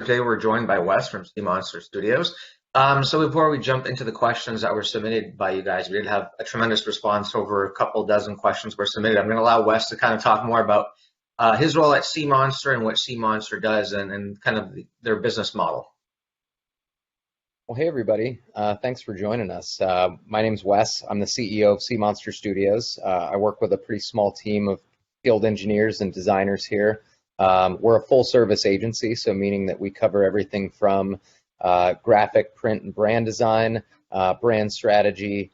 Today we're joined by Wes from SeaMonster Studios. So before we jump into the questions that were submitted by you guys, we did have a tremendous response. Over a couple dozen questions were submitted. I'm going to allow Wes to kind of talk more about his role at SeaMonster and what SeaMonster does and kind of their business model. Well, hey everybody, thanks for joining us. My name's Wes. I'm the CEO of SeaMonster Studios. I work with a pretty small team of field engineers and designers here. We're a full service agency, so meaning that we cover everything from graphic, print, and brand design, brand strategy,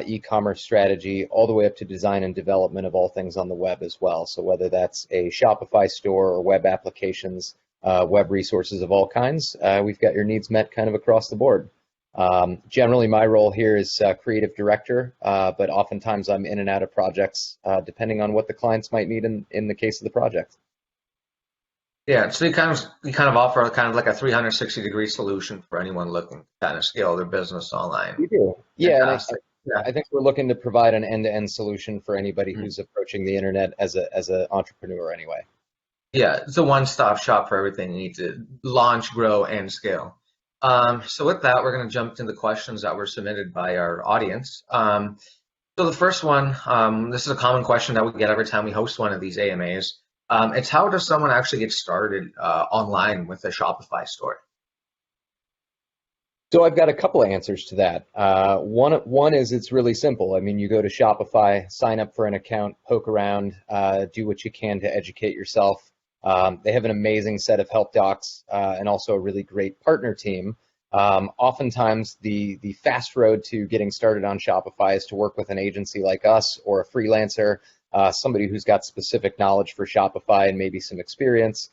e-commerce strategy, all the way up to design and development of all things on the web as well. So whether that's a Shopify store or web applications, web resources of all kinds, we've got your needs met kind of across the board. Generally, my role here is creative director, but oftentimes I'm in and out of projects depending on what the clients might need in the case of the project. Yeah, so you kind of offer kind of like a 360-degree solution for anyone looking to kind of scale their business online. We do. Yeah, Yeah. I think we're looking to provide an end-to-end solution for anybody who's approaching the internet as an entrepreneur anyway. Yeah, it's a one-stop shop for everything you need to launch, grow, and scale. So with that, we're going to jump into the questions that were submitted by our audience. So the first one, this is a common question that we get every time we host one of these AMAs. It's how does someone actually get started online with a Shopify store? So I've got a couple of answers to that. One is it's really simple. I mean, you go to Shopify, sign up for an account, poke around, do what you can to educate yourself. They have an amazing set of help docs and also a really great partner team. Oftentimes, the fast road to getting started on Shopify is to work with an agency like us or a freelancer, somebody who's got specific knowledge for Shopify and maybe some experience,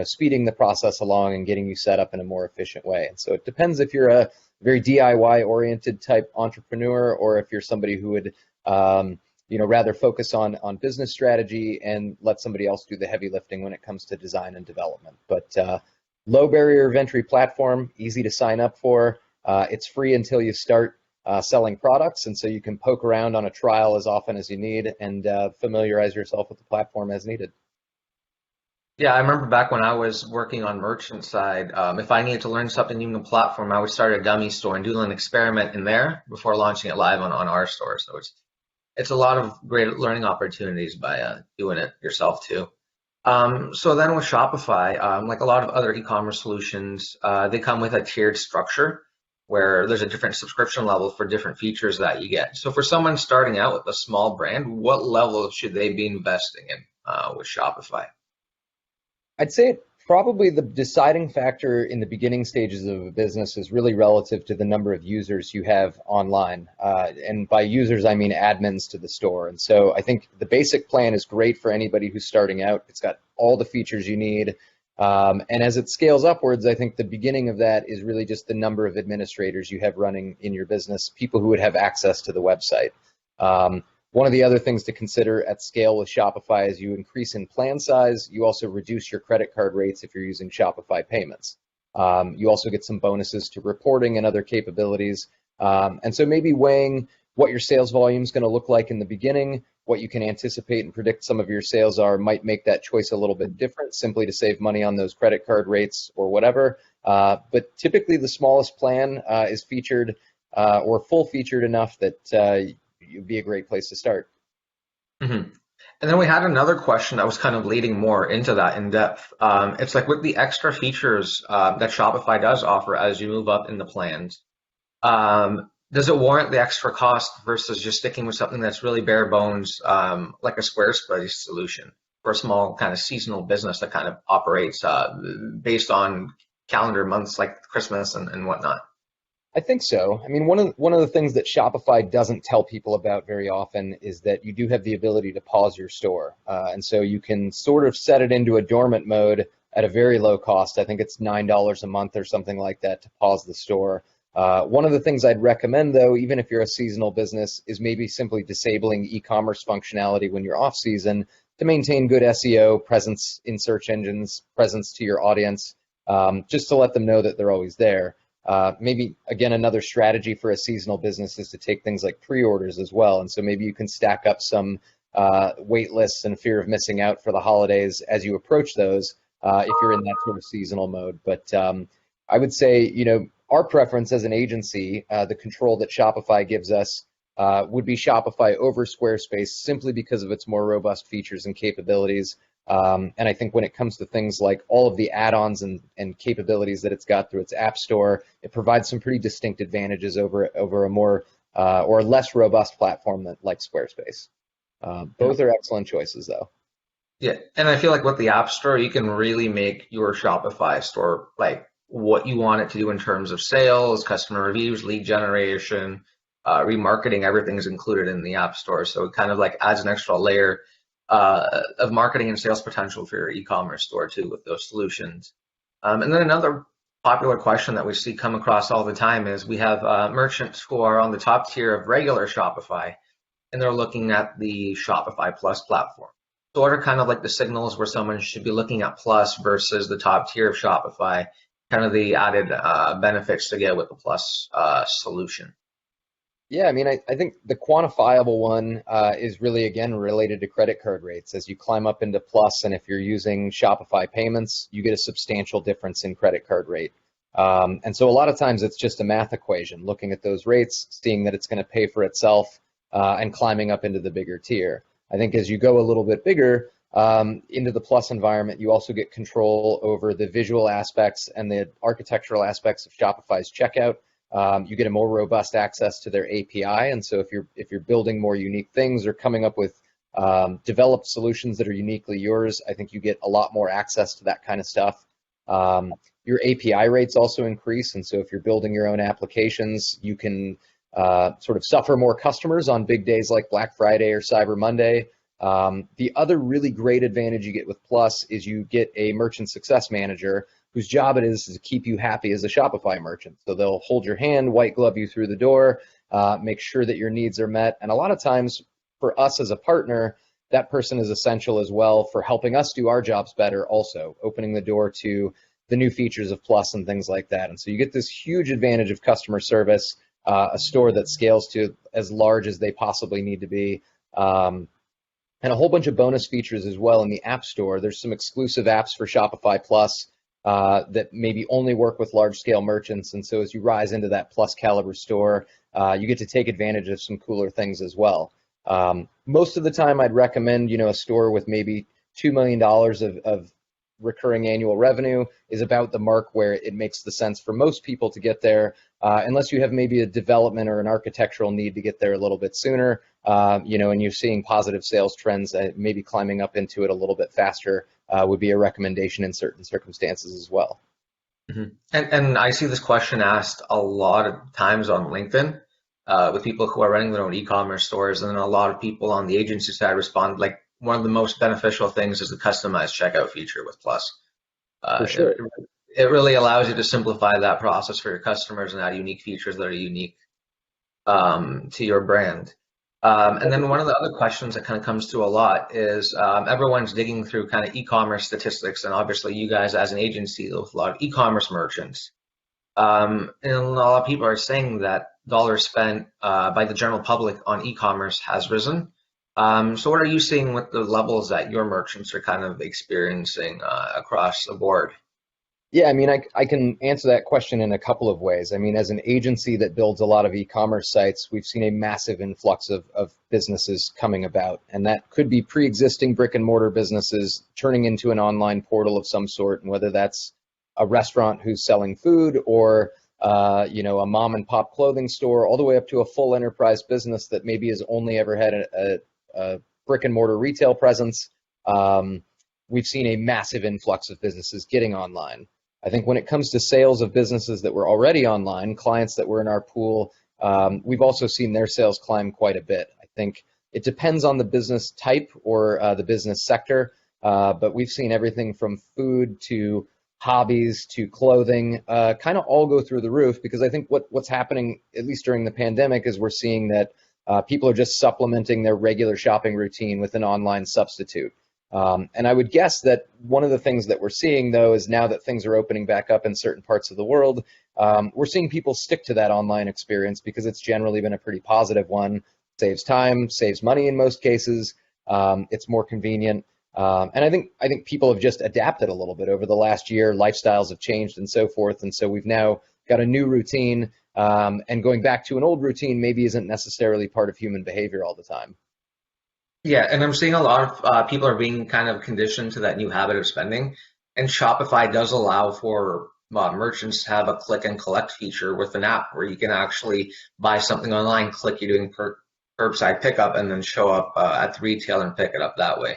speeding the process along and getting you set up in a more efficient way. And so it depends if you're a very DIY-oriented type entrepreneur or if you're somebody who would rather focus on business strategy and let somebody else do the heavy lifting when it comes to design and development. But low barrier of entry platform, easy to sign up for. It's free until you start selling products, and so you can poke around on a trial as often as you need and familiarize yourself with the platform as needed. Yeah, I remember back when I was working on merchant side, if I needed to learn something new in the platform, I would start a dummy store and do an experiment in there before launching it live on our store. So it's a lot of great learning opportunities by doing it yourself too. So then with Shopify, like a lot of other e-commerce solutions, they come with a tiered structure where there's a different subscription level for different features that you get. So for someone starting out with a small brand, what level should they be investing in with Shopify? I'd say probably the deciding factor in the beginning stages of a business is really relative to the number of users you have online. And by users, I mean admins to the store. And so I think the basic plan is great for anybody who's starting out. It's got all the features you need. And as it scales upwards, I think the beginning of that is really just the number of administrators you have running in your business, people who would have access to the website. One of the other things to consider at scale with Shopify is you increase in plan size, you also reduce your credit card rates if you're using Shopify payments. You also get some bonuses to reporting and other capabilities. And so maybe weighing what your sales volume is going to look like in the beginning, what you can anticipate and predict some of your sales are might make that choice a little bit different simply to save money on those credit card rates or whatever. But typically the smallest plan is featured or full featured enough that it'd be a great place to start. Mm-hmm. And then we had another question that was kind of leading more into that in depth. It's like with the extra features that Shopify does offer as you move up in the plans, does it warrant the extra cost versus just sticking with something that's really bare bones, like a SquareSpace solution for a small kind of seasonal business that kind of operates based on calendar months like Christmas and whatnot? I think so. I mean, one of the things that Shopify doesn't tell people about very often is that you do have the ability to pause your store. And so you can sort of set it into a dormant mode at a very low cost. I think it's $9 a month or something like that to pause the store. One of the things I'd recommend, though, even if you're a seasonal business, is maybe simply disabling e-commerce functionality when you're off season to maintain good SEO, presence in search engines, presence to your audience, just to let them know that they're always there. Maybe, again, another strategy for a seasonal business is to take things like pre-orders as well. And so maybe you can stack up some wait lists and fear of missing out for the holidays as you approach those. if you're in that sort of seasonal mode. But I would say, our preference as an agency, the control that Shopify gives us would be Shopify over Squarespace simply because of its more robust features and capabilities. And I think when it comes to things like all of the add-ons and capabilities that it's got through its app store, it provides some pretty distinct advantages over a more or less robust platform like Squarespace. Both are excellent choices, though. Yeah, and I feel like with the App Store, you can really make your Shopify store like what you want it to do in terms of sales, customer reviews, lead generation, remarketing. Everything's included in the App Store, so it kind of like adds an extra layer of marketing and sales potential for your e-commerce store too with those solutions. And then another popular question that we see come across all the time is we have merchants who are on the top tier of regular Shopify, and they're looking at the Shopify Plus platform. So what are kind of like the signals where someone should be looking at Plus versus the top tier of Shopify, kind of the added benefits to get with the Plus solution? Yeah, I mean, I think the quantifiable one is really, again, related to credit card rates. As you climb up into Plus, and if you're using Shopify payments, you get a substantial difference in credit card rate. And so a lot of times it's just a math equation, looking at those rates, seeing that it's going to pay for itself, and climbing up into the bigger tier. I think as you go a little bit bigger into the Plus environment, you also get control over the visual aspects and the architectural aspects of Shopify's checkout. You get a more robust access to their API, and so if you're building more unique things or coming up with developed solutions that are uniquely yours, I think you get a lot more access to that kind of stuff. Your API rates also increase, and so if you're building your own applications, you can sort of suffer more customers on big days like Black Friday or Cyber Monday. The other really great advantage you get with Plus is you get a merchant success manager whose job it is to keep you happy as a Shopify merchant. So they'll hold your hand, white glove you through the door, make sure that your needs are met. And a lot of times for us as a partner, that person is essential as well for helping us do our jobs better, also opening the door to the new features of Plus and things like that. And so you get this huge advantage of customer service, a store that scales to as large as they possibly need to be, and a whole bunch of bonus features as well in the App Store. There's some exclusive apps for Shopify Plus that maybe only work with large-scale merchants, and so as you rise into that Plus caliber store, you get to take advantage of some cooler things as well. Most of the time, I'd recommend a store with maybe $2 million of recurring annual revenue is about the mark where it makes the sense for most people to get there, unless you have maybe a development or an architectural need to get there a little bit sooner, and you're seeing positive sales trends, maybe climbing up into it a little bit faster would be a recommendation in certain circumstances as well. Mm-hmm. And I see this question asked a lot of times on LinkedIn with people who are running their own e-commerce stores, and then a lot of people on the agency side respond like one of the most beneficial things is the customized checkout feature with Plus. For sure. It really allows you to simplify that process for your customers and add unique features that are unique to your brand. And then one of the other questions that kind of comes through a lot is everyone's digging through kind of e-commerce statistics, and obviously you guys as an agency with a lot of e-commerce merchants. And a lot of people are saying that dollars spent by the general public on e-commerce has risen. So what are you seeing with the levels that your merchants are kind of experiencing across the board? Yeah, I mean, I can answer that question in a couple of ways. I mean, as an agency that builds a lot of e-commerce sites, we've seen a massive influx of businesses coming about. And that could be pre-existing brick and mortar businesses turning into an online portal of some sort, and whether that's a restaurant who's selling food or a mom and pop clothing store, all the way up to a full enterprise business that maybe has only ever had a brick and mortar retail presence. We've seen a massive influx of businesses getting online. I think when it comes to sales of businesses that were already online, clients that were in our pool, we've also seen their sales climb quite a bit. I think it depends on the business type or the business sector, but we've seen everything from food to hobbies to clothing kind of all go through the roof, because I think what's happening, at least during the pandemic, is we're seeing that people are just supplementing their regular shopping routine with an online substitute. And I would guess that one of the things that we're seeing, though, is now that things are opening back up in certain parts of the world, we're seeing people stick to that online experience because it's generally been a pretty positive one. Saves time, saves money in most cases. It's more convenient. And I think people have just adapted a little bit over the last year. Lifestyles have changed and so forth, and so we've now got a new routine. And going back to an old routine maybe isn't necessarily part of human behavior all the time. Yeah, and I'm seeing a lot of people are being kind of conditioned to that new habit of spending. And Shopify does allow for merchants to have a click and collect feature with an app where you can actually buy something online, click you're doing curbside pickup, and then show up at the retailer and pick it up that way.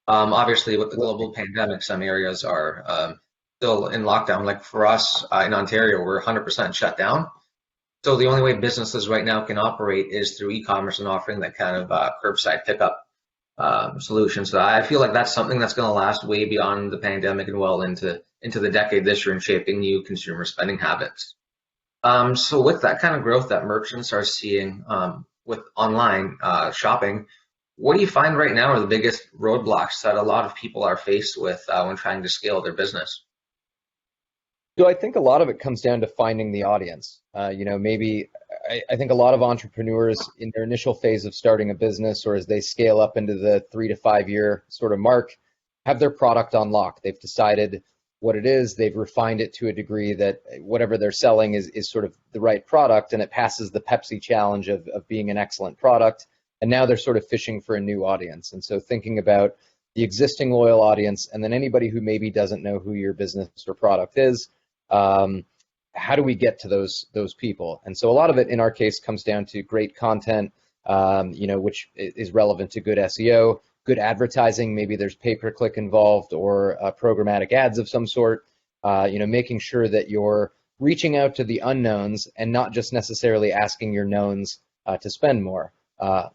Obviously, with the global pandemic, some areas are still in lockdown. Like for us in Ontario, we're 100% shut down. So the only way businesses right now can operate is through e-commerce and offering that kind of curbside pickup solution. So I feel like that's something that's going to last way beyond the pandemic and well into the decade this year and shaping new consumer spending habits. So with that kind of growth that merchants are seeing with online shopping, what do you find right now are the biggest roadblocks that a lot of people are faced with when trying to scale their business? So I think a lot of it comes down to finding the audience. Maybe I think a lot of entrepreneurs in their initial phase of starting a business or as they scale up into the 3 to 5 year sort of mark, have their product on lock. They've decided what it is. They've refined it to a degree that whatever they're selling is sort of the right product and it passes the Pepsi challenge of being an excellent product. And now they're sort of fishing for a new audience. And so thinking about the existing loyal audience and then anybody who maybe doesn't know who your business or product is, how do we get to those people? And so a lot of it in our case comes down to great content, which is relevant to good SEO, good advertising. Maybe there's pay-per-click involved or programmatic ads of some sort. Making sure that you're reaching out to the unknowns and not just necessarily asking your knowns to spend more.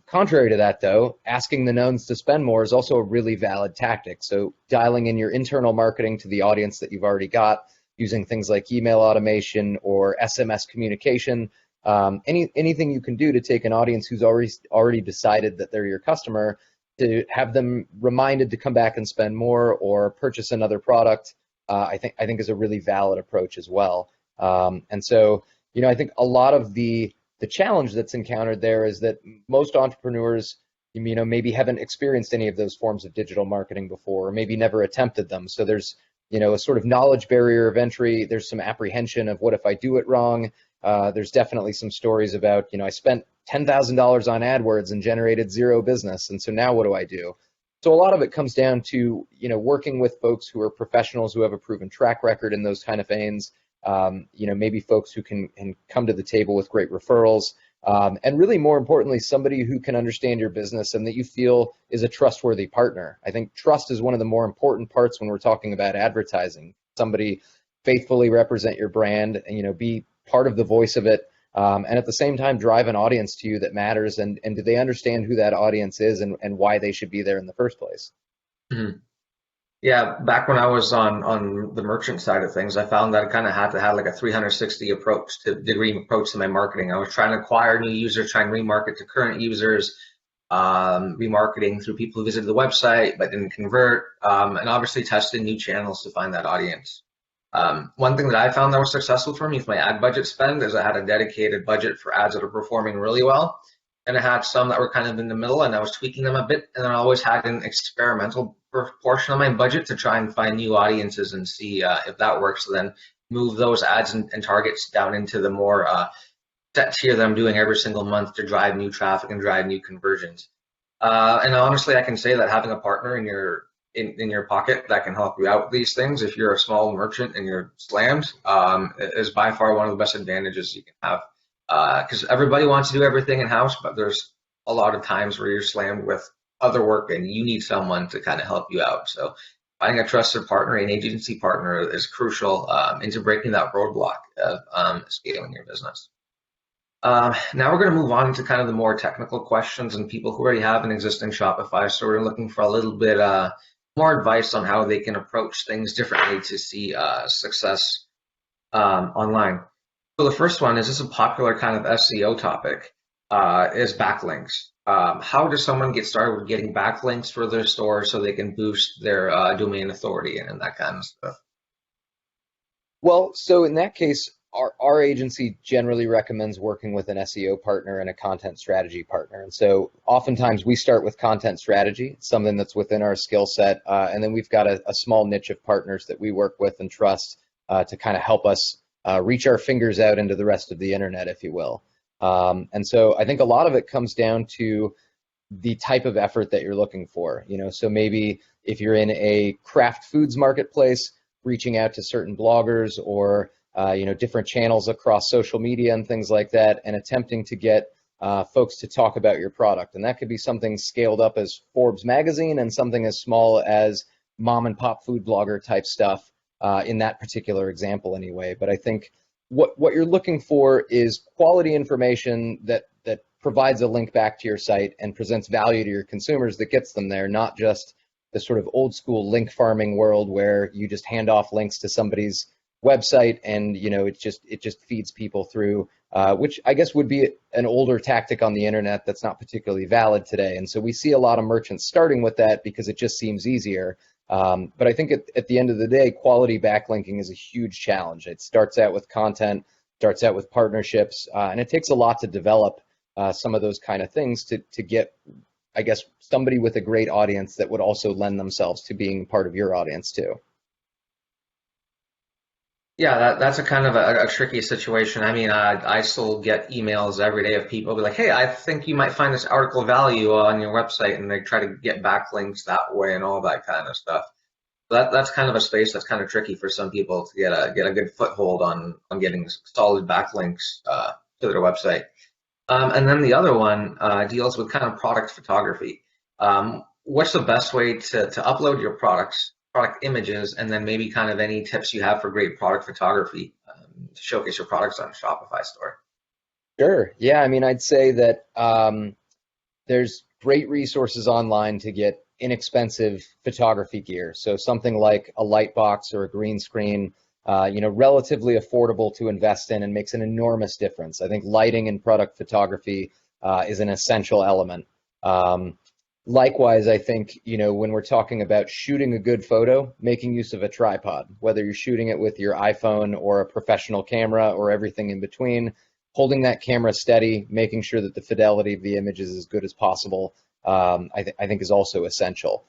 Contrary to that, though, asking the knowns to spend more is also a really valid tactic. So dialing in your internal marketing to the audience that you've already got, using things like email automation or SMS communication, anything you can do to take an audience who's already decided that they're your customer, to have them reminded to come back and spend more or purchase another product, I think is a really valid approach as well. And so, I think a lot of the challenge that's encountered there is that most entrepreneurs, maybe haven't experienced any of those forms of digital marketing before, or maybe never attempted them. So there's a sort of knowledge barrier of entry. There's some apprehension of what if I do it wrong. There's definitely some stories about, I spent $10,000 on AdWords and generated zero business. And so now what do I do? So a lot of it comes down to, working with folks who are professionals who have a proven track record in those kind of veins. Maybe folks who can come to the table with great referrals. And really, more importantly, somebody who can understand your business and that you feel is a trustworthy partner. I think trust is one of the more important parts when we're talking about advertising. Somebody faithfully represent your brand and, be part of the voice of it. And at the same time, drive an audience to you that matters. And do they understand who that audience is and why they should be there in the first place? Mhm. Yeah, back when I was on the merchant side of things, I found that I kind of had to have like a 360 degree approach to my marketing. I was trying to acquire new users, trying to remarket to current users, remarketing through people who visited the website but didn't convert, and obviously testing new channels to find that audience. One thing that I found that was successful for me with my ad budget spend is I had a dedicated budget for ads that are performing really well. And I had some that were kind of in the middle and I was tweaking them a bit. And then I always had an experimental portion of my budget to try and find new audiences and see if that works. So then move those ads and targets down into the more set tier that I'm doing every single month to drive new traffic and drive new conversions. And honestly, I can say that having a partner in your pocket that can help you out with these things, if you're a small merchant and you're slammed, is by far one of the best advantages you can have. Because everybody wants to do everything in-house, but there's a lot of times where you're slammed with other work and you need someone to kind of help you out. So finding a trusted partner, an agency partner, is crucial into breaking that roadblock of scaling your business. Now we're going to move on to kind of the more technical questions and people who already have an existing Shopify. So we're looking for a little bit more advice on how they can approach things differently to see success online. So the first one is this a popular kind of SEO topic, is backlinks. How does someone get started with getting backlinks for their store so they can boost their domain authority and that kind of stuff? Well, so in that case, our agency generally recommends working with an SEO partner and a content strategy partner. And so oftentimes we start with content strategy, something that's within our skill set. And then we've got a small niche of partners that we work with and trust to kind of help us reach our fingers out into the rest of the internet, if you will. And so I think a lot of it comes down to the type of effort that you're looking for. So maybe if you're in a craft foods marketplace, reaching out to certain bloggers or different channels across social media and things like that, and attempting to get folks to talk about your product. And that could be something scaled up as Forbes magazine and something as small as mom and pop food blogger type stuff in that particular example anyway. But I think what you're looking for is quality information that provides a link back to your site and presents value to your consumers that gets them there, not just the sort of old school link farming world where you just hand off links to somebody's website and it just feeds people through, which I guess would be an older tactic on the internet that's not particularly valid today. And so we see a lot of merchants starting with that because it just seems easier. But I think at the end of the day, quality backlinking is a huge challenge. It starts out with content, starts out with partnerships, and it takes a lot to develop some of those kind of things to get, I guess, somebody with a great audience that would also lend themselves to being part of your audience too. Yeah, that's a kind of a tricky situation. I mean, I still get emails every day of people be like, "Hey, I think you might find this article value on your website," and they try to get backlinks that way and all that kind of stuff. That's kind of a space that's kind of tricky for some people to get a good foothold on getting solid backlinks to their website. And then the other one deals with kind of product photography. What's the best way to upload your product images, and then maybe kind of any tips you have for great product photography to showcase your products on a Shopify store? Sure. Yeah, I mean, I'd say that there's great resources online to get inexpensive photography gear. So something like a light box or a green screen, relatively affordable to invest in and makes an enormous difference. I think lighting in product photography is an essential element. Likewise, I think, when we're talking about shooting a good photo, making use of a tripod, whether you're shooting it with your iPhone or a professional camera or everything in between, holding that camera steady, making sure that the fidelity of the image is as good as possible, I think is also essential.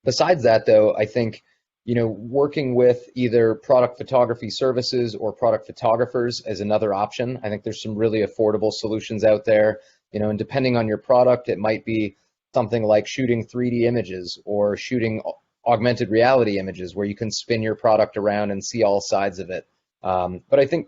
Besides that, though, I think, working with either product photography services or product photographers is another option. I think there's some really affordable solutions out there, and depending on your product, it might be something like shooting 3D images or shooting augmented reality images where you can spin your product around and see all sides of it. But I think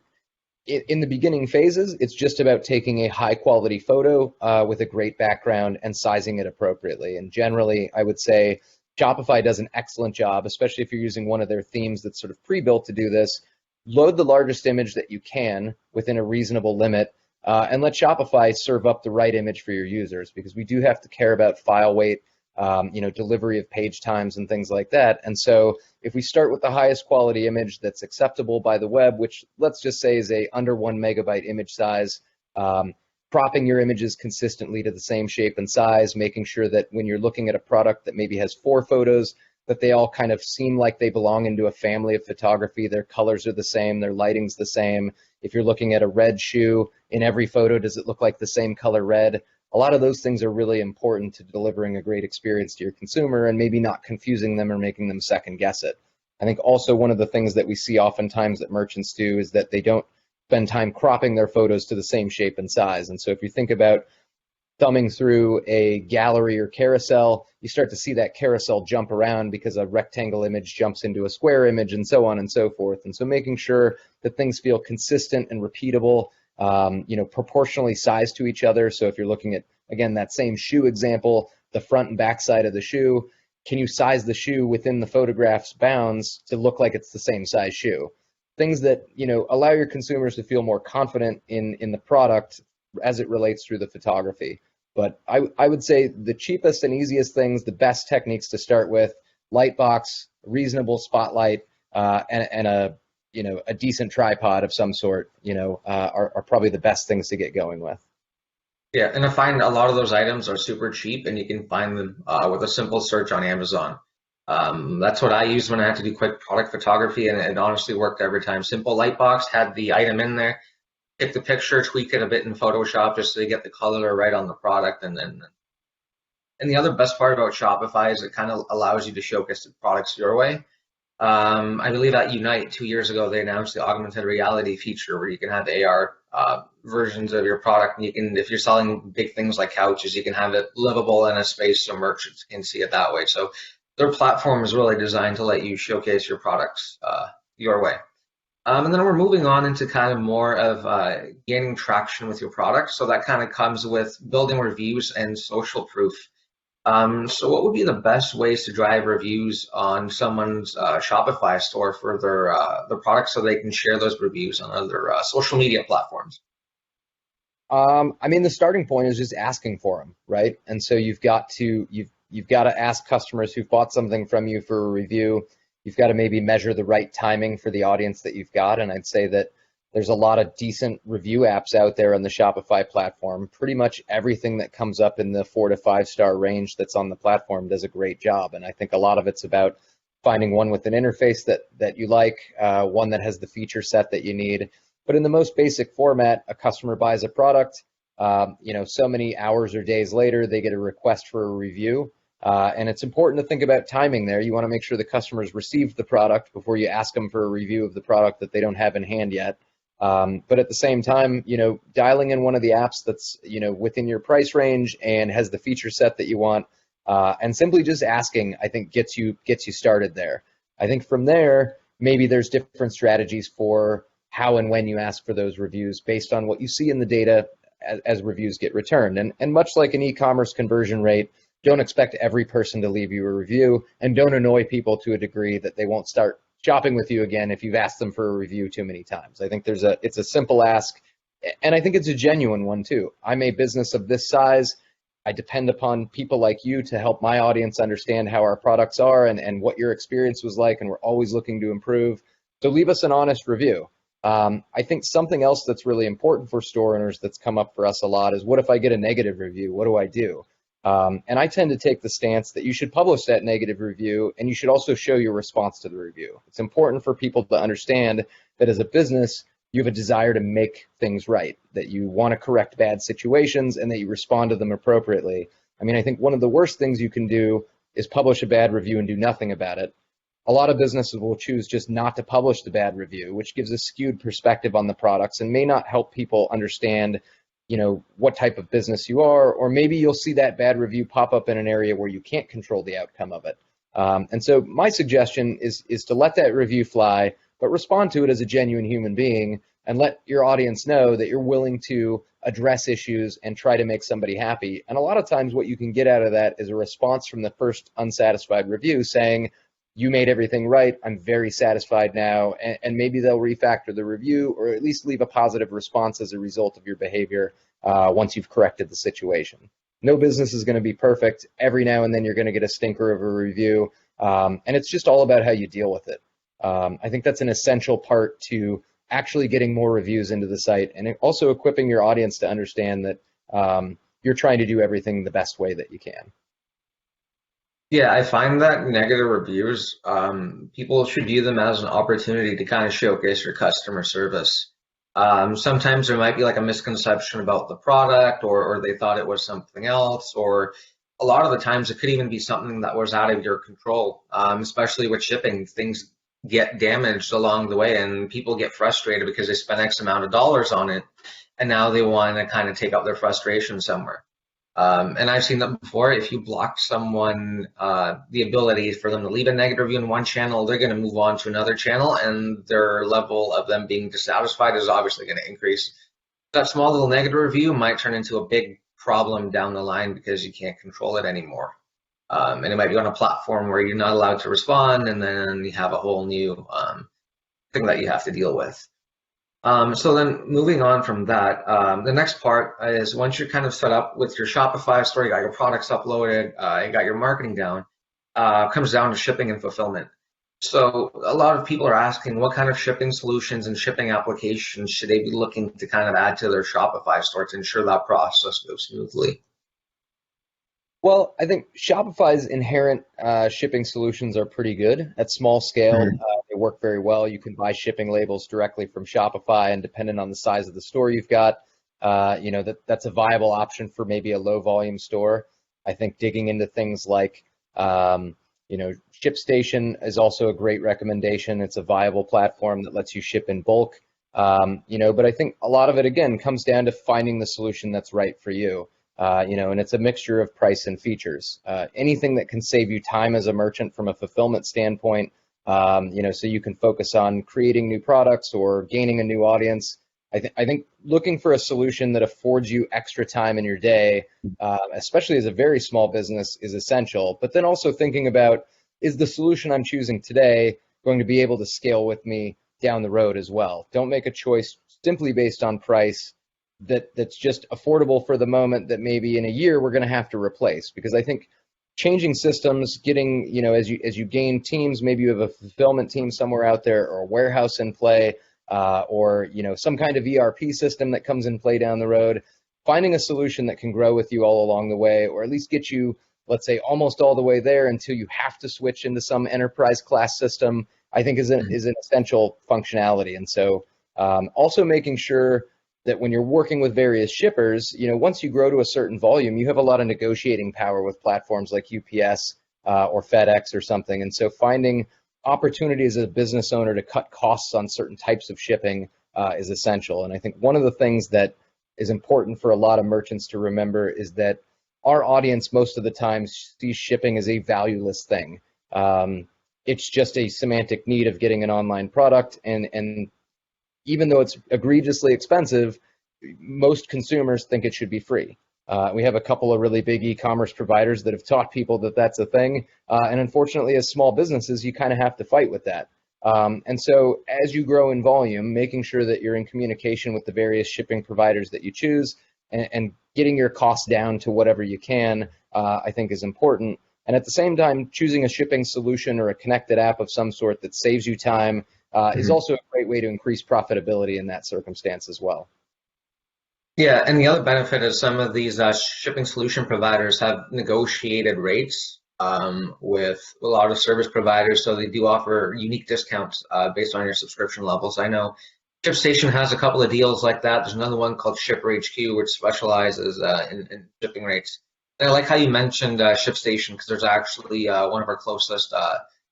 in the beginning phases, it's just about taking a high quality photo with a great background and sizing it appropriately. And generally, I would say Shopify does an excellent job, especially if you're using one of their themes that's sort of pre-built to do this. Load the largest image that you can within a reasonable limit, and let Shopify serve up the right image for your users, because we do have to care about file weight, delivery of page times and things like that. And so if we start with the highest quality image that's acceptable by the web, which let's just say is a under 1 megabyte image size, cropping your images consistently to the same shape and size, making sure that when you're looking at a product that maybe has 4 photos, that they all kind of seem like they belong into a family of photography. Their colors are the same, their lighting's the same. If you're looking at a red shoe, in every photo, does it look like the same color red? A lot of those things are really important to delivering a great experience to your consumer and maybe not confusing them or making them second guess it. I think also one of the things that we see oftentimes that merchants do is that they don't spend time cropping their photos to the same shape and size. And so if you think about thumbing through a gallery or carousel, you start to see that carousel jump around because a rectangle image jumps into a square image and so on and so forth. And so making sure that things feel consistent and repeatable, proportionally sized to each other. So if you're looking at, again, that same shoe example, the front and back side of the shoe, can you size the shoe within the photograph's bounds to look like it's the same size shoe? Things that, allow your consumers to feel more confident in the product as it relates through the photography. But I would say the cheapest and easiest things, the best techniques to start with, Lightbox, reasonable spotlight, and a decent tripod of some sort, are probably the best things to get going with. Yeah, and I find a lot of those items are super cheap, and you can find them with a simple search on Amazon. That's what I used when I had to do quick product photography, and it honestly worked every time. Simple Lightbox had the item in there, take the picture, tweak it a bit in Photoshop just so you get the color right on the product, and the other best part about Shopify is it kind of allows you to showcase the products your way. I believe at Unite 2 years ago, they announced the augmented reality feature where you can have AR versions of your product. And you can, if you're selling big things like couches, you can have it livable in a space so merchants can see it that way. So their platform is really designed to let you showcase your products your way. And then we're moving on into kind of more of gaining traction with your product. So that kind of comes with building reviews and social proof. So what would be the best ways to drive reviews on someone's Shopify store for their products so they can share those reviews on other social media platforms? I mean, the starting point is just asking for them, right? And so you've got to ask customers who bought something from you for a review. You've got to maybe measure the right timing for the audience that you've got. And I'd say that there's a lot of decent review apps out there on the Shopify platform. Pretty much everything that comes up in the 4 to 5 star range that's on the platform does a great job. And I think a lot of it's about finding one with an interface that you like, one that has the feature set that you need. But in the most basic format, a customer buys a product, so many hours or days later, they get a request for a review. And it's important to think about timing there. You want to make sure the customers received the product before you ask them for a review of the product that they don't have in hand yet. But at the same time, dialing in one of the apps that's, within your price range and has the feature set that you want, and simply just asking, I think gets you started there. I think from there, maybe there's different strategies for how and when you ask for those reviews based on what you see in the data as reviews get returned. And much like an e-commerce conversion rate, don't expect every person to leave you a review, and don't annoy people to a degree that they won't start shopping with you again if you've asked them for a review too many times. I think it's a simple ask, and I think it's a genuine one too. I'm a business of this size. I depend upon people like you to help my audience understand how our products are and what your experience was like, and we're always looking to improve. So leave us an honest review. I think something else that's really important for store owners that's come up for us a lot is, what if I get a negative review? What do I do? And I tend to take the stance that you should publish that negative review, and you should also show your response to the review. It's important for people to understand that as a business, you have a desire to make things right, that you want to correct bad situations, and that you respond to them appropriately. I mean, I think one of the worst things you can do is publish a bad review and do nothing about it. A lot of businesses will choose just not to publish the bad review, which gives a skewed perspective on the products and may not help people understand what type of business you are, or maybe you'll see that bad review pop up in an area where you can't control the outcome of it. And so my suggestion is to let that review fly, but respond to it as a genuine human being, and let your audience know that you're willing to address issues and try to make somebody happy. And a lot of times what you can get out of that is a response from the first unsatisfied review saying, you made everything right, I'm very satisfied now, and maybe they'll refactor the review, or at least leave a positive response as a result of your behavior once you've corrected the situation. No business is going to be perfect. Every now and then you're going to get a stinker of a review, and it's just all about how you deal with it. I think that's an essential part to actually getting more reviews into the site, and also equipping your audience to understand that you're trying to do everything the best way that you can. Yeah, I find that negative reviews, people should view them as an opportunity to kind of showcase your customer service. Sometimes there might be like a misconception about the product, or they thought it was something else, or a lot of the times it could even be something that was out of your control, especially with shipping. Things get damaged along the way, and people get frustrated because they spent X amount of dollars on it, and now they want to kind of take out their frustration somewhere. And I've seen that before. If you block someone the ability for them to leave a negative review in one channel, they're going to move on to another channel, and their level of them being dissatisfied is obviously going to increase. That small little negative review might turn into a big problem down the line because you can't control it anymore. And it might be on a platform where you're not allowed to respond, and then you have a whole new thing that you have to deal with. So then moving on from that, the next part is, once you're kind of set up with your Shopify store, you got your products uploaded, you got your marketing down, comes down to shipping and fulfillment. So a lot of people are asking, what kind of shipping solutions and shipping applications should they be looking to kind of add to their Shopify store to ensure that process goes smoothly? Well, I think Shopify's inherent shipping solutions are pretty good at small scale. Mhm. They work very well. You can buy shipping labels directly from Shopify, and depending on the size of the store you've got, that's a viable option for maybe a low volume store. I think digging into things like, ShipStation is also a great recommendation. It's a viable platform that lets you ship in bulk. But I think a lot of it again comes down to finding the solution that's right for you. And it's a mixture of price and features. Anything that can save you time as a merchant from a fulfillment standpoint, so you can focus on creating new products or gaining a new audience. I think looking for a solution that affords you extra time in your day, especially as a very small business, is essential. But then also thinking about, is the solution I'm choosing today going to be able to scale with me down the road as well? Don't make a choice simply based on price that's just affordable for the moment that maybe in a year we're going to have to replace. Because I think changing systems, getting, as you gain teams, maybe you have a fulfillment team somewhere out there or a warehouse in play, or some kind of ERP system that comes in play down the road, finding a solution that can grow with you all along the way, or at least get you, let's say, almost all the way there until you have to switch into some enterprise class system, I think is an essential functionality. And so also making sure that when you're working with various shippers, once you grow to a certain volume, you have a lot of negotiating power with platforms like UPS or FedEx or something. And so finding opportunities as a business owner to cut costs on certain types of shipping is essential. And I think one of the things that is important for a lot of merchants to remember is that our audience most of the time sees shipping as a valueless thing. It's just a semantic need of getting an online product, and even though it's egregiously expensive, most consumers think it should be free. We have a couple of really big e-commerce providers that have taught people that that's a thing. And unfortunately, as small businesses, you kind of have to fight with that. And so as you grow in volume, making sure that you're in communication with the various shipping providers that you choose and getting your costs down to whatever you can, I think is important. And at the same time, choosing a shipping solution or a connected app of some sort that saves you time is Mhm. also a great way to increase profitability in that circumstance as well. Yeah, and the other benefit is some of these shipping solution providers have negotiated rates with a lot of service providers, so they do offer unique discounts based on your subscription levels. I know ShipStation has a couple of deals like that. There's another one called Shipper HQ, which specializes in shipping rates. And I like how you mentioned ShipStation because there's actually one of our closest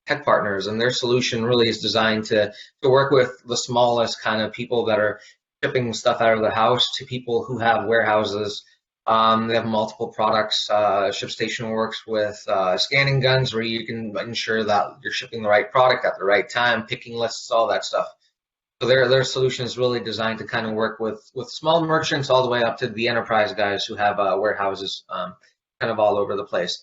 tech partners, and their solution really is designed to work with the smallest kind of people that are shipping stuff out of the house to people who have warehouses. They have multiple products. ShipStation works with scanning guns where you can ensure that you're shipping the right product at the right time, picking lists, all that stuff. So their solution is really designed to kind of work with small merchants all the way up to the enterprise guys who have warehouses kind of all over the place.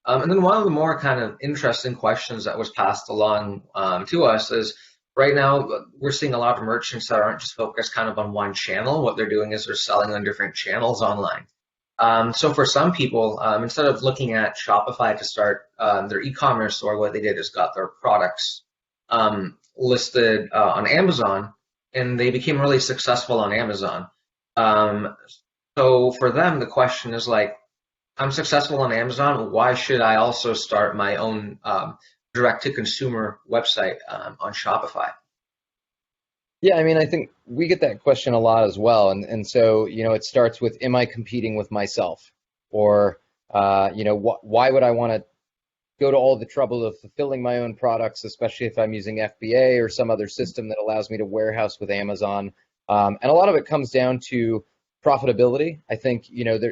And then one of the more kind of interesting questions that was passed along to us is right now we're seeing a lot of merchants that aren't just focused kind of on one channel. What they're doing is they're selling on different channels online. So for some people, instead of looking at Shopify to start their e-commerce store, what they did is got their products listed on Amazon, and they became really successful on Amazon. Um, so for them, the question is like, I'm successful on Amazon. Why should I also start my own direct-to-consumer website on Shopify? Yeah, I mean, I think we get that question a lot as well. And so, it starts with, am I competing with myself? Or, why would I want to go to all the trouble of fulfilling my own products, especially if I'm using FBA or some other system that allows me to warehouse with Amazon? And a lot of it comes down to profitability. I think,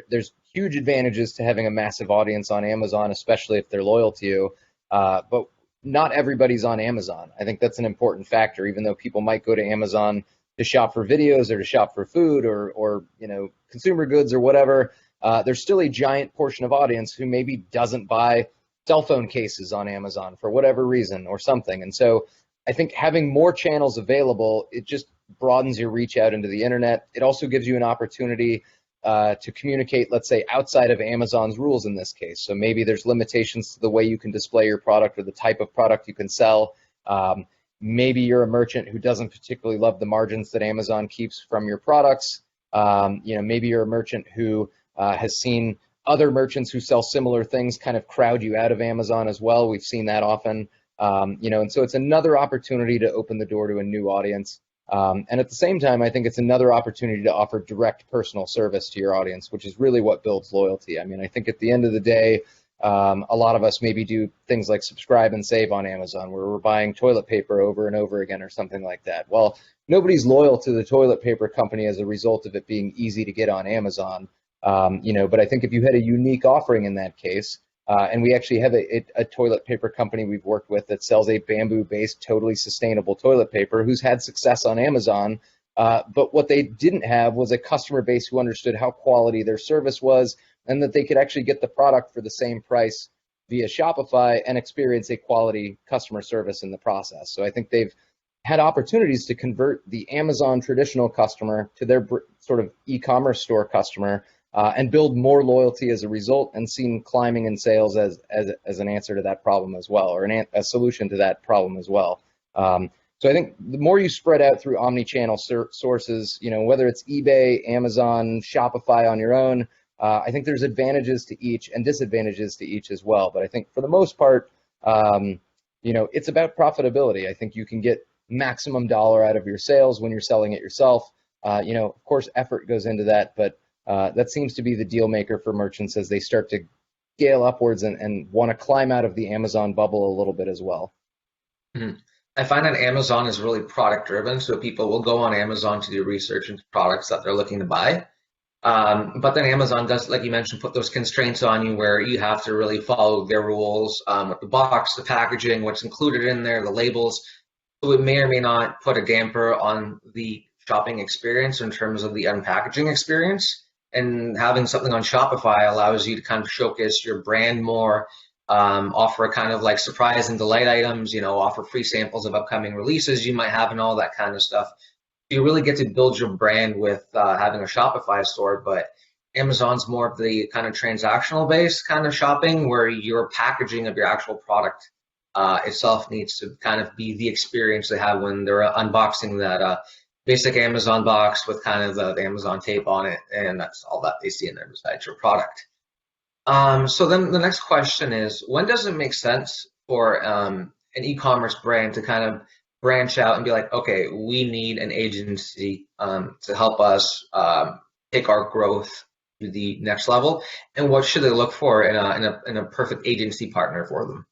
there's huge advantages to having a massive audience on Amazon, especially if they're loyal to you. But not everybody's on Amazon. I think that's an important factor, even though people might go to Amazon to shop for videos or to shop for food or consumer goods or whatever. There's still a giant portion of audience who maybe doesn't buy cell phone cases on Amazon for whatever reason or something. And so I think having more channels available, it just broadens your reach out into the internet. It also gives you an opportunity to communicate, let's say, outside of Amazon's rules in this case. So maybe there's limitations to the way you can display your product or the type of product you can sell. Maybe you're a merchant who doesn't particularly love the margins that Amazon keeps from your products. Maybe you're a merchant who has seen other merchants who sell similar things kind of crowd you out of Amazon as well. We've seen that often. And so it's another opportunity to open the door to a new audience. And at the same time, I think it's another opportunity to offer direct personal service to your audience, which is really what builds loyalty. I mean, I think at the end of the day, a lot of us maybe do things like subscribe and save on Amazon, where we're buying toilet paper over and over again or something like that. Well, nobody's loyal to the toilet paper company as a result of it being easy to get on Amazon. But I think if you had a unique offering in that case, and we actually have a toilet paper company we've worked with that sells a bamboo-based, totally sustainable toilet paper who's had success on Amazon. But what they didn't have was a customer base who understood how quality their service was and that they could actually get the product for the same price via Shopify and experience a quality customer service in the process. So I think they've had opportunities to convert the Amazon traditional customer to their sort of e-commerce store customer, and build more loyalty as a result, and seen climbing in sales as an answer to that problem as well, or a solution to that problem as well. So I think the more you spread out through omni-channel sources, whether it's eBay, Amazon, Shopify on your own, I think there's advantages to each and disadvantages to each as well. But I think for the most part, it's about profitability. I think you can get maximum dollar out of your sales when you're selling it yourself. Of course, effort goes into that, but that seems to be the deal maker for merchants as they start to scale upwards and want to climb out of the Amazon bubble a little bit as well. Mhm. I find that Amazon is really product driven, so people will go on Amazon to do research into products that they're looking to buy. But then Amazon does, like you mentioned, put those constraints on you where you have to really follow their rules, with the box, the packaging, what's included in there, the labels. So it may or may not put a damper on the shopping experience in terms of the unpackaging experience. And having something on Shopify allows you to kind of showcase your brand more, offer a kind of like surprise and delight items, offer free samples of upcoming releases you might have and all that kind of stuff. You really get to build your brand with having a Shopify store, but Amazon's more of the kind of transactional based kind of shopping where your packaging of your actual product itself needs to kind of be the experience they have when they're unboxing that basic Amazon box with kind of the Amazon tape on it, and that's all that they see in there besides your product. So then the next question is, when does it make sense for an e-commerce brand to kind of branch out and be like, okay, we need an agency to help us take our growth to the next level, and what should they look for in a perfect agency partner for them?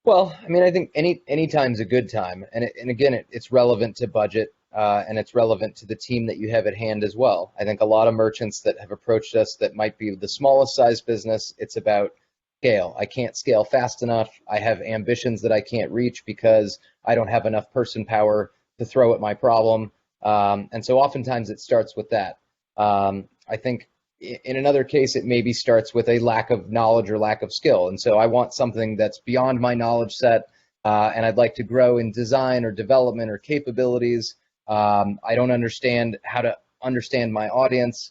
Well, I mean, I think any time's a good time, and again, it's relevant to budget, and it's relevant to the team that you have at hand as well. I think a lot of merchants that have approached us that might be the smallest size business, it's about scale. I can't scale fast enough. I have ambitions that I can't reach because I don't have enough person power to throw at my problem, and so oftentimes it starts with that. I think in another case, it maybe starts with a lack of knowledge or lack of skill. And so I want something that's beyond my knowledge set, and I'd like to grow in design or development or capabilities. I don't understand how to understand my audience.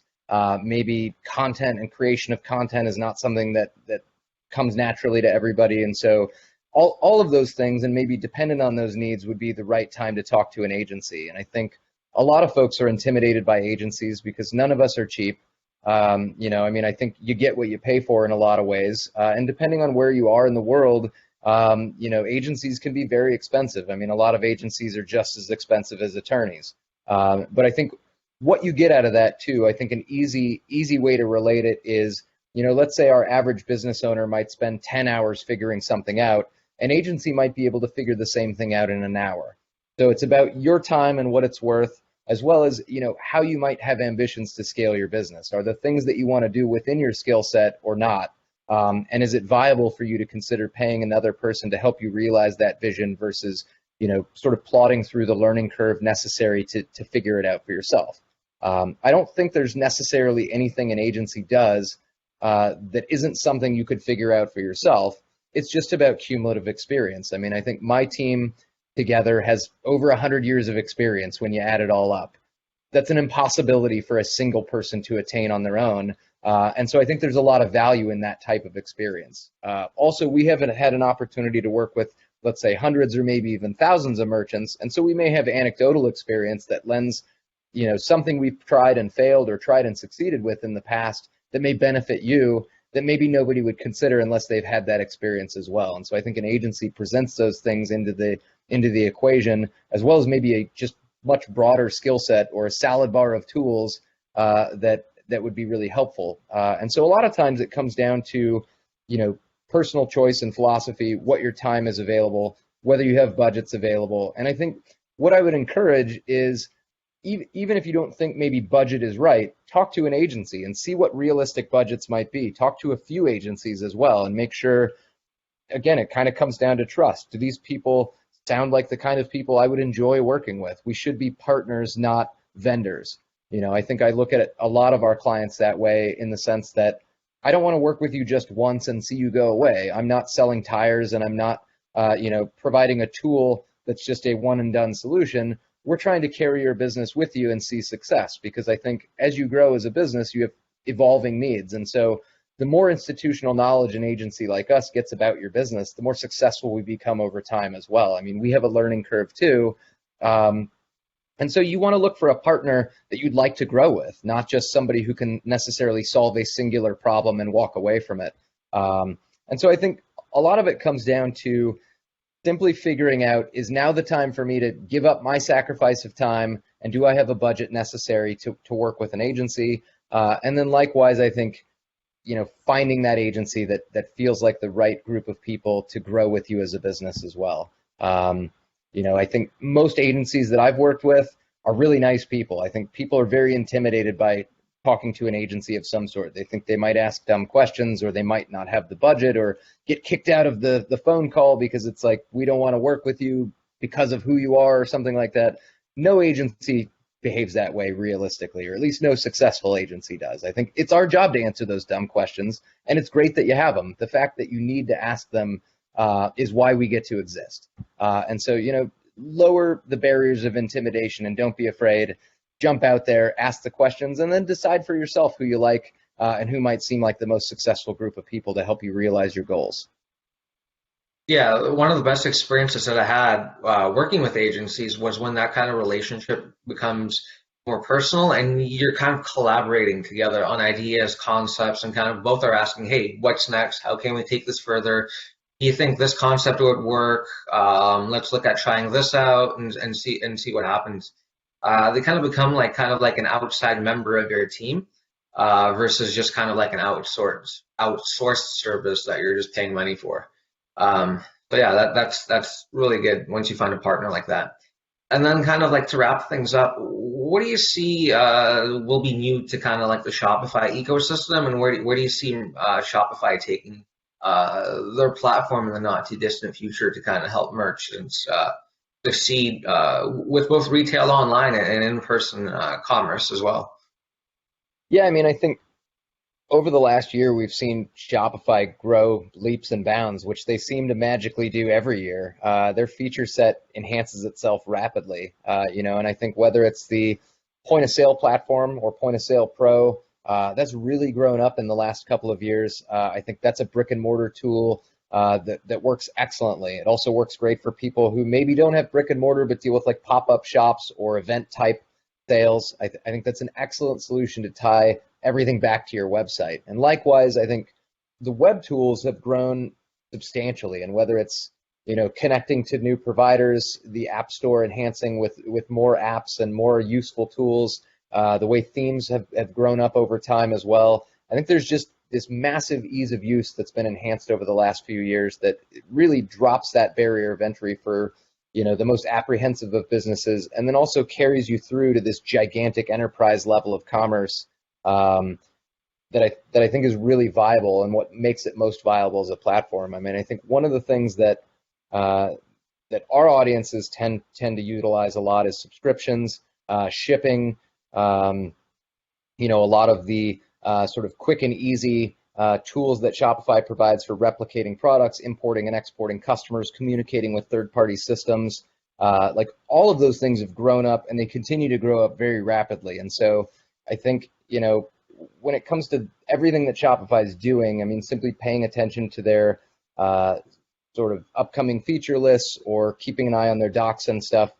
Maybe content and creation of content is not something that comes naturally to everybody. And so all of those things, and maybe dependent on those needs, would be the right time to talk to an agency. And I think a lot of folks are intimidated by agencies because none of us are cheap. I think you get what you pay for in a lot of ways. And depending on where you are in the world, agencies can be very expensive. I mean, a lot of agencies are just as expensive as attorneys. But I think what you get out of that too, I think an easy way to relate it is, let's say our average business owner might spend 10 hours figuring something out. An agency might be able to figure the same thing out in an hour. So it's about your time and what it's worth, as well as how you might have ambitions to scale your business. Are the things that you want to do within your skill set or not? And is it viable for you to consider paying another person to help you realize that vision versus sort of plodding through the learning curve necessary to figure it out for yourself? I don't think there's necessarily anything an agency does that isn't something you could figure out for yourself. It's just about cumulative experience. I mean, I think my team together has over 100 years of experience when you add it all up. That's an impossibility for a single person to attain on their own. And so I think there's a lot of value in that type of experience. Also, we haven't had an opportunity to work with, let's say, hundreds or maybe even thousands of merchants. And so we may have anecdotal experience that lends, something we've tried and failed or tried and succeeded with in the past that may benefit you that maybe nobody would consider unless they've had that experience as well. And so I think an agency presents those things into the equation, as well as maybe a just much broader skill set or a salad bar of tools that would be really helpful. And so a lot of times it comes down to, personal choice and philosophy, what your time is available, whether you have budgets available. And I think what I would encourage is, even if you don't think maybe budget is right, talk to an agency and see what realistic budgets might be. Talk to a few agencies as well and make sure, again, it kind of comes down to trust. Do these people sound like the kind of people I would enjoy working with? We should be partners, not vendors. I think I look at a lot of our clients that way, in the sense that I don't want to work with you just once and see you go away. I'm not selling tires, and I'm not providing a tool that's just a one and done solution. We're trying to carry your business with you and see success, because I think as you grow as a business, you have evolving needs. And so the more institutional knowledge an agency like us gets about your business, the more successful we become over time as well. I mean, we have a learning curve too. And so you want to look for a partner that you'd like to grow with, not just somebody who can necessarily solve a singular problem and walk away from it. And so I think a lot of it comes down to simply figuring out, is now the time for me to give up my sacrifice of time, and do I have a budget necessary to work with an agency? And then likewise, I think, finding that agency that feels like the right group of people to grow with you as a business as well. I think most agencies that I've worked with are really nice people. I think people are very intimidated by talking to an agency of some sort. They think they might ask dumb questions, or they might not have the budget, or get kicked out of the phone call because it's like, we don't want to work with you because of who you are, or something like that. No agency behaves that way realistically, or at least no successful agency does. I think it's our job to answer those dumb questions, and it's great that you have them. The fact that you need to ask them is why we get to exist. And so, lower the barriers of intimidation, and don't be afraid. Jump out there, ask the questions, and then decide for yourself who you like and who might seem like the most successful group of people to help you realize your goals. Yeah, one of the best experiences that I had working with agencies was when that kind of relationship becomes more personal, and you're kind of collaborating together on ideas, concepts, and kind of both are asking, hey, what's next? How can we take this further? Do you think this concept would work? Let's look at trying this out and see what happens. They kind of become kind of like an outside member of your team versus just kind of like an outsourced service that you're just paying money for. But yeah, that's really good once you find a partner like that. And then kind of to wrap things up, what do you see will be new to kind of the Shopify ecosystem, and where do you see Shopify taking their platform in the not too distant future to kind of help merchants succeed with both retail online and in-person commerce as well? Yeah, I mean, I think over the last year, we've seen Shopify grow leaps and bounds, which they seem to magically do every year. Their feature set enhances itself rapidly, and I think whether it's the point of sale platform or point of sale pro, that's really grown up in the last couple of years. I think that's a brick and mortar tool that works excellently. It also works great for people who maybe don't have brick and mortar but deal with pop-up shops or event type sales. I think that's an excellent solution to tie everything back to your website. And likewise, I think the web tools have grown substantially, and whether it's connecting to new providers, the App Store enhancing with more apps and more useful tools, the way themes have grown up over time as well. I think there's just this massive ease of use that's been enhanced over the last few years that really drops that barrier of entry for the most apprehensive of businesses, and then also carries you through to this gigantic enterprise level of commerce that I think is really viable, and what makes it most viable as a platform. I mean, I think one of the things that that our audiences tend to utilize a lot is subscriptions, shipping, a lot of the sort of quick and easy tools that Shopify provides for replicating products, importing and exporting customers, communicating with third-party systems. All of those things have grown up, and they continue to grow up very rapidly. And so I think, when it comes to everything that Shopify is doing, I mean, simply paying attention to their sort of upcoming feature lists or keeping an eye on their docs and stuff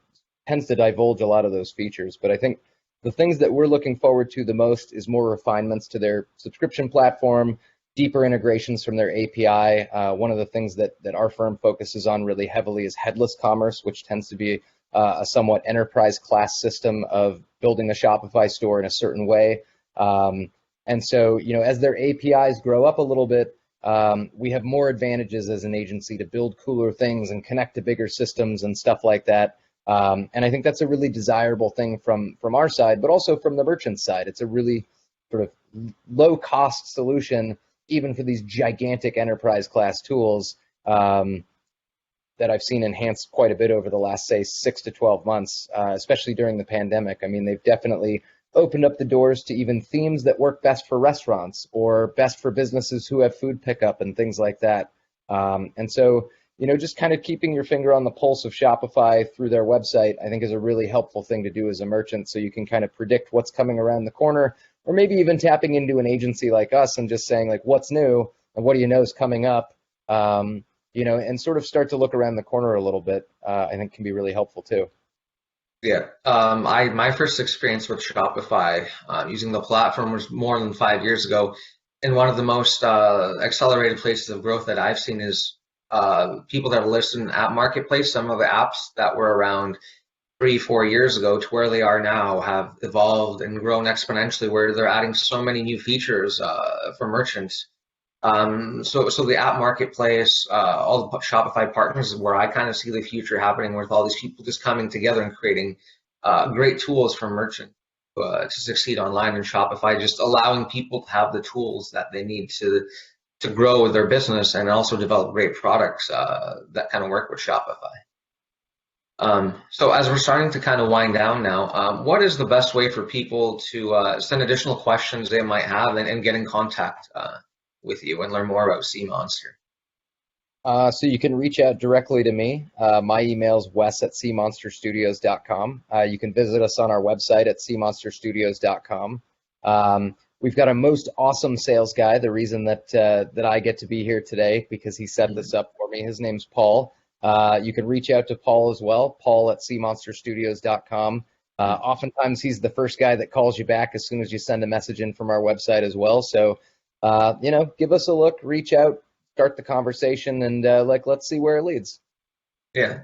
tends to divulge a lot of those features. But I think The things that we're looking forward to the most is more refinements to their subscription platform, deeper integrations from their API. One of the things that our firm focuses on really heavily is headless commerce, which tends to be a somewhat enterprise class system of building a Shopify store in a certain way. And so, as their APIs grow up a little bit, we have more advantages as an agency to build cooler things and connect to bigger systems and stuff like that. And I think that's a really desirable thing from our side, but also from the merchant side. It's a really sort of low cost solution, even for these gigantic enterprise class tools that I've seen enhanced quite a bit over the last, say, 6 to 12 months, especially during the pandemic. I mean, they've definitely opened up the doors to even themes that work best for restaurants or best for businesses who have food pickup and things like that. And so, just kind of keeping your finger on the pulse of Shopify through their website, I think is a really helpful thing to do as a merchant, so you can kind of predict what's coming around the corner, or maybe even tapping into an agency like us and just saying, like, what's new and what do you know is coming up, and sort of start to look around the corner a little bit, I think can be really helpful too. Yeah, my first experience with Shopify using the platform was more than 5 years ago, and one of the most accelerated places of growth that I've seen is people that are listed in App Marketplace. Some of the apps that were around 3, 4 years ago to where they are now have evolved and grown exponentially, where they're adding so many new features for merchants. So the app marketplace, all the Shopify partners is where I kind of see the future happening, with all these people just coming together and creating great tools for merchants to succeed online in Shopify, just allowing people to have the tools that they need to grow their business and also develop great products that kind of work with Shopify. So as we're starting to kind of wind down now, what is the best way for people to send additional questions they might have and get in contact with you and learn more about SeaMonster? So you can reach out directly to me. My email is wes@SeaMonsterStudios.com. You can visit us on our website at SeaMonsterStudios.com. We've got a most awesome sales guy. The reason that I get to be here today, because he set this up for me. His name's Paul. You can reach out to Paul as well, Paul@SeaMonsterStudios.com. Oftentimes he's the first guy that calls you back as soon as you send a message in from our website as well. So, give us a look, reach out, start the conversation, and let's see where it leads. Yeah.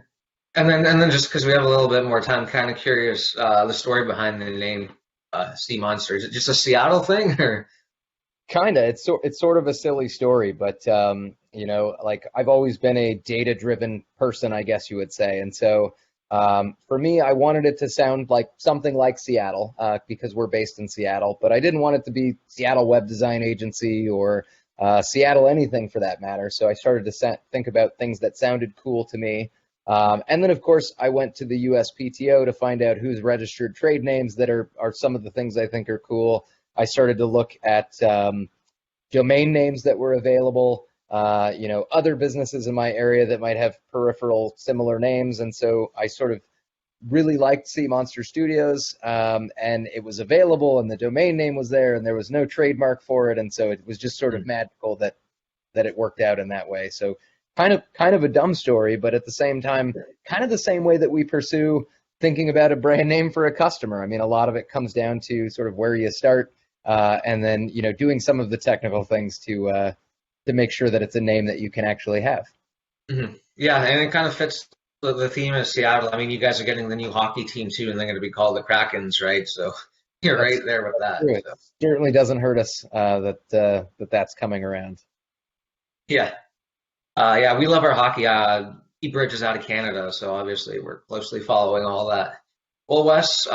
And then just because we have a little bit more time, kind of curious, the story behind the name SeaMonster. Is it just a Seattle thing, or? Kinda. It's sort of a silly story, but I've always been a data-driven person, I guess you would say. And so for me, I wanted it to sound like something like Seattle, because we're based in Seattle, but I didn't want it to be Seattle Web Design Agency or Seattle anything for that matter. So I started to think about things that sounded cool to me. And then, of course, I went to the USPTO to find out who's registered trade names that are some of the things I think are cool. I started to look at domain names that were available, other businesses in my area that might have peripheral similar names. And so I sort of really liked SeaMonster Studios, and it was available, and the domain name was there, and there was no trademark for it. And so it was just sort of magical that it worked out in that way. So kind of a dumb story, but at the same time, kind of the same way that we pursue thinking about a brand name for a customer. I mean, a lot of it comes down to sort of where you start, and then doing some of the technical things to make sure that it's a name that you can actually have. Mm-hmm. Yeah, and it kind of fits the theme of Seattle. I mean, you guys are getting the new hockey team too, and they're going to be called the Krakens, right? So you're right there with that. True. So. It certainly doesn't hurt us that's coming around. Yeah. Yeah, we love our hockey. eBridge is out of Canada, so obviously we're closely following all that. Well, Wes,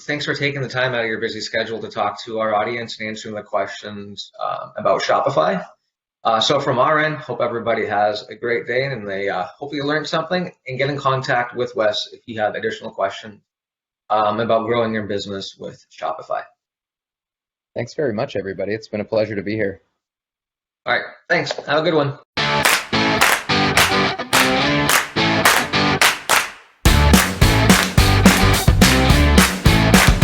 thanks for taking the time out of your busy schedule to talk to our audience and answering the questions about Shopify. So from our end, hope everybody has a great day, and they hopefully learned something, and get in contact with Wes if you have additional questions about growing your business with Shopify. Thanks very much, everybody. It's been a pleasure to be here. All right, thanks. Have a good one.